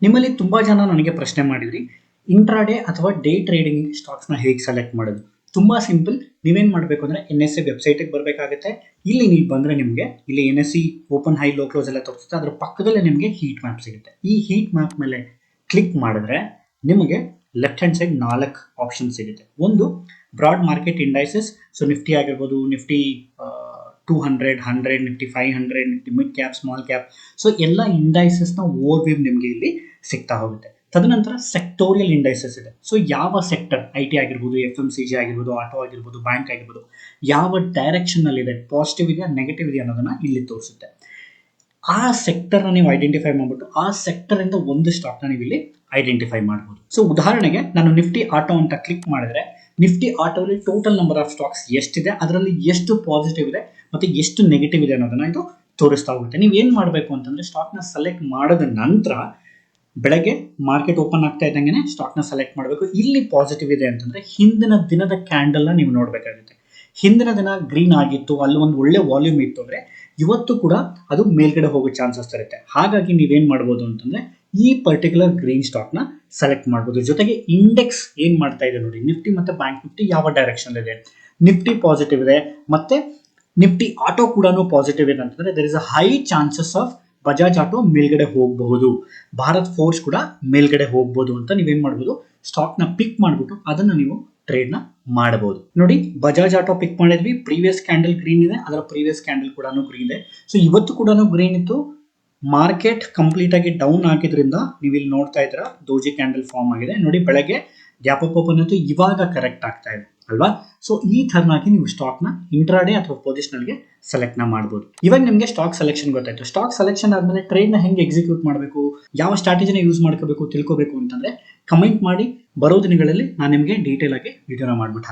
ನಿಮ್ಮಲ್ಲಿ ತುಂಬಾ ಜನ ನನಗೆ ಪ್ರಶ್ನೆ ಮಾಡಿದ್ರಿ, ಇಂಟ್ರಾಡೇ ಅಥವಾ ಡೇ ಟ್ರೇಡಿಂಗ್ ಸ್ಟಾಕ್ಸ್ನ ಹೇಗೆ ಸೆಲೆಕ್ಟ್ ಮಾಡೋದು? ತುಂಬಾ ಸಿಂಪಲ್. ನೀವೇನ್ ಮಾಡಬೇಕು ಅಂದ್ರೆ NSE ವೆಬ್ಸೈಟಿಗೆ ಬರಬೇಕಾಗುತ್ತೆ. ಇಲ್ಲಿ ನೀವು ಬಂದ್ರೆ ನಿಮಗೆ ಇಲ್ಲಿ NSE open high low close ಎಲ್ಲ ತೋರಿಸುತ್ತೆ. ಅದ್ರ ಪಕ್ಕದಲ್ಲೇ ನಿಮಗೆ ಹೀಟ್ ಮ್ಯಾಪ್ ಸಿಗುತ್ತೆ. ಈ ಹೀಟ್ ಮ್ಯಾಪ್ ಮೇಲೆ ಕ್ಲಿಕ್ ಮಾಡಿದ್ರೆ ನಿಮಗೆ ಲೆಫ್ಟ್ ಹ್ಯಾಂಡ್ ಸೈಡ್ 4 ಆಪ್ಷನ್ ಸಿಗುತ್ತೆ. ಒಂದು broad market indices, so Nifty ಆಗಿರ್ಬೋದು, Nifty 200, 100, Nifty 500, Nifty mid cap, small cap, so ಎಲ್ಲ ಇಂಡೈಸಸ್ನ ಓವರ್ ವ್ಯೂ ನಿಮಗೆ ಇಲ್ಲಿ ಸಿಗ್ತಾ ಹೋಗುತ್ತೆ. ತದನಂತರ ಸೆಕ್ಟೋರಿಯಲ್ ಇಂಡೈಸಸ್ ಇದೆ. ಸೊ ಯಾವ ಸೆಕ್ಟರ್, IT ಆಗಿರ್ಬೋದು, FMCG ಆಗಿರ್ಬೋದು, ಆಟೋ ಆಗಿರ್ಬೋದು, ಬ್ಯಾಂಕ್ ಆಗಿರ್ಬೋದು, ಯಾವ ಡೈರೆಕ್ಷನ್ ಅಲ್ಲಿ ಇದೆ, ಪಾಸಿಟಿವ್ ಇದೆಯಾ ನೆಗೆಟಿವ್ ಇದೆಯಾ ಅನ್ನೋದನ್ನ ಇಲ್ಲಿ ತೋರಿಸುತ್ತೆ. ಆ ಸೆಕ್ಟರ್ನ ನೀವು ಐಡೆಂಟಿಫೈ ಮಾಡ್ಬಿಟ್ಟು ಆ ಸೆಕ್ಟರ್ ಇಂದ ಒಂದು ಸ್ಟಾಕ್ನ ನೀವು ಇಲ್ಲಿ ಐಡೆಂಟಿಫೈ ಮಾಡಬಹುದು. ಸೊ ಉದಾಹರಣೆಗೆ ನಾನು ನಿಫ್ಟಿ ಆಟೋ ಅಂತ ಕ್ಲಿಕ್ ಮಾಡಿದ್ರೆ ನಿಫ್ಟಿ ಆಟೋಲಿ ಟೋಟಲ್ ನಂಬರ್ ಆಫ್ ಸ್ಟಾಕ್ಸ್ ಎಷ್ಟಿದೆ, ಅದರಲ್ಲಿ ಎಷ್ಟು ಪಾಸಿಟಿವ್ ಇದೆ ಮತ್ತೆ ಎಷ್ಟು ನೆಗೆಟಿವ್ ಇದೆ ಅನ್ನೋದನ್ನ ಇದು ತೋರಿಸ್ತಾ ಹೋಗುತ್ತೆ. ನೀವು ಏನ್ ಮಾಡಬೇಕು ಅಂತಂದ್ರೆ ಸ್ಟಾಕ್ನ ಸೆಲೆಕ್ಟ್ ಮಾಡಿದ ನಂತರ ಬೆಳಗ್ಗೆ ಮಾರ್ಕೆಟ್ ಓಪನ್ ಆಗ್ತಾ ಇದ್ದಂಗೆ ಸ್ಟಾಕ್ನ ಸೆಲೆಕ್ಟ್ ಮಾಡಬೇಕು. ಇಲ್ಲಿ ಪಾಸಿಟಿವ್ ಇದೆ ಅಂತಂದ್ರೆ ಹಿಂದಿನ ದಿನದ ಕ್ಯಾಂಡಲ್ನ ನೀವು ನೋಡಬೇಕಾಗುತ್ತೆ. ಹಿಂದಿನ ದಿನ ಗ್ರೀನ್ ಆಗಿತ್ತು, ಅಲ್ಲಿ ಒಂದು ಒಳ್ಳೆ ವಾಲ್ಯೂಮ್ ಇತ್ತು ಅಂದ್ರೆ ಇವತ್ತು ಕೂಡ ಅದು ಮೇಲ್ಗಡೆ ಹೋಗೋ ಚಾನ್ಸಸ್ ಇರುತ್ತೆ. ಹಾಗಾಗಿ ನೀವೇನ್ ಮಾಡ್ಬೋದು ಅಂತಂದ್ರೆ ಈ ಪರ್ಟಿಕ್ಯುಲರ್ ಗ್ರೀನ್ ಸ್ಟಾಕ್ ನ ಸೆಲೆಕ್ಟ್ ಮಾಡ್ಬೋದು. ಜೊತೆಗೆ ಇಂಡೆಕ್ಸ್ ಏನ್ ಮಾಡ್ತಾ ಇದೆ ನೋಡಿ, ನಿಫ್ಟಿ ಮತ್ತೆ ಬ್ಯಾಂಕ್ ನಿಫ್ಟಿ ಯಾವ ಡೈರೆಕ್ಷನ್ ಇದೆ, ನಿಫ್ಟಿ ಪಾಸಿಟಿವ್ ಇದೆ ಮತ್ತೆ ನಿಫ್ಟಿ ಆಟೋ ಕೂಡ ಪಾಸಿಟಿವ್ ಇದೆ ಅಂತಂದ್ರೆ there is a high chances of Bajaj auto ಮೇಲ್ಗಡೆ ಹೋಗಬಹುದು, ಭಾರತ್ ಫೋರ್ಸ್ ಕೂಡ ಮೇಲ್ಗಡೆ ಹೋಗಬಹುದು ಅಂತ ನೀವೇನ್ ಮಾಡ್ಬೋದು, ಸ್ಟಾಕ್ ನ ಪಿಕ್ ಮಾಡ್ಬಿಟ್ಟು ಅದನ್ನ ನೀವು ಟ್ರೇಡ್ ನ ಮಾಡಬಹುದು. ನೋಡಿ, ಬಜಾಜ್ ಆಟೋ ಪಿಕ್ ಮಾಡಿದ್ವಿ, ಪ್ರೀವಿಯಸ್ ಕ್ಯಾಂಡಲ್ ಗ್ರೀನ್ ಇದೆ, ಅದರ ಪ್ರೀವಿಯಸ್ ಕ್ಯಾಂಡಲ್ ಕೂಡ ಗ್ರೀನ್ ಇದೆ. ಸೊ ಇವತ್ತು ಕೂಡ ಗ್ರೀನ್ ಇತ್ತು. ಮಾರ್ಕೆಟ್ ಕಂಪ್ಲೀಟ್ ಆಗಿ ಡೌನ್ ಆಗಿದ್ರಿಂದ ನೀವು ಇಲ್ಲಿ ನೋಡ್ತಾ ಇದ್ದೀರಾ ಡೋಜಿ ಕ್ಯಾಂಡಲ್ ಫಾರ್ಮ್ ಆಗಿದೆ. ನೋಡಿ, ಬೆಳಗ್ಗೆ ಗ್ಯಾಪ್ ಅಪ್ ಓಪನ್ ಆಯ್ತು, ಇವಾಗ ಕರೆಕ್ಟ್ ಆಗ್ತಾ ಇದೆ ಅಲ್ವಾ. ಸೊ ಈ ತರನಾಗಿ ನೀವು ಸ್ಟಾಕ್ ನ ಇಂಟ್ರಾಡೇ ಅಥವಾ ಪೊಸಿಷನಲ್ ಗೆ ಸೆಲೆಕ್ಟ್ ನ ಮಾಡಬಹುದು. ಇವಾಗ ನಿಮಗೆ ಸ್ಟಾಕ್ ಸೆಲೆಕ್ಷನ್ ಗೊತ್ತಾಯ್ತು. ಸ್ಟಾಕ್ ಸೆಲೆಕ್ಷನ್ ಆದ್ಮೇಲೆ ಟ್ರೇಡ್ ನ ಹೆಂಗೆ ಎಕ್ಸಿಕ್ಯೂಟ್ ಮಾಡಬೇಕು, ಯಾವ ಸ್ಟ್ರಾಟಜಿನ ಯೂಸ್ ಮಾಡ್ಕೋಬೇಕು ತಿಳ್ಕೋಬೇಕು ಅಂತಂದ್ರೆ ಕಮೆಂಟ್ ಮಾಡಿ. ಬರೋ ದಿನಗಳಲ್ಲಿ ನಾನು ನಿಮಗೆ ಡೀಟೇಲ್ ಆಗಿ ವಿಡಿಯೋನ ಮಾಡ್ಬಿಟ್ಟು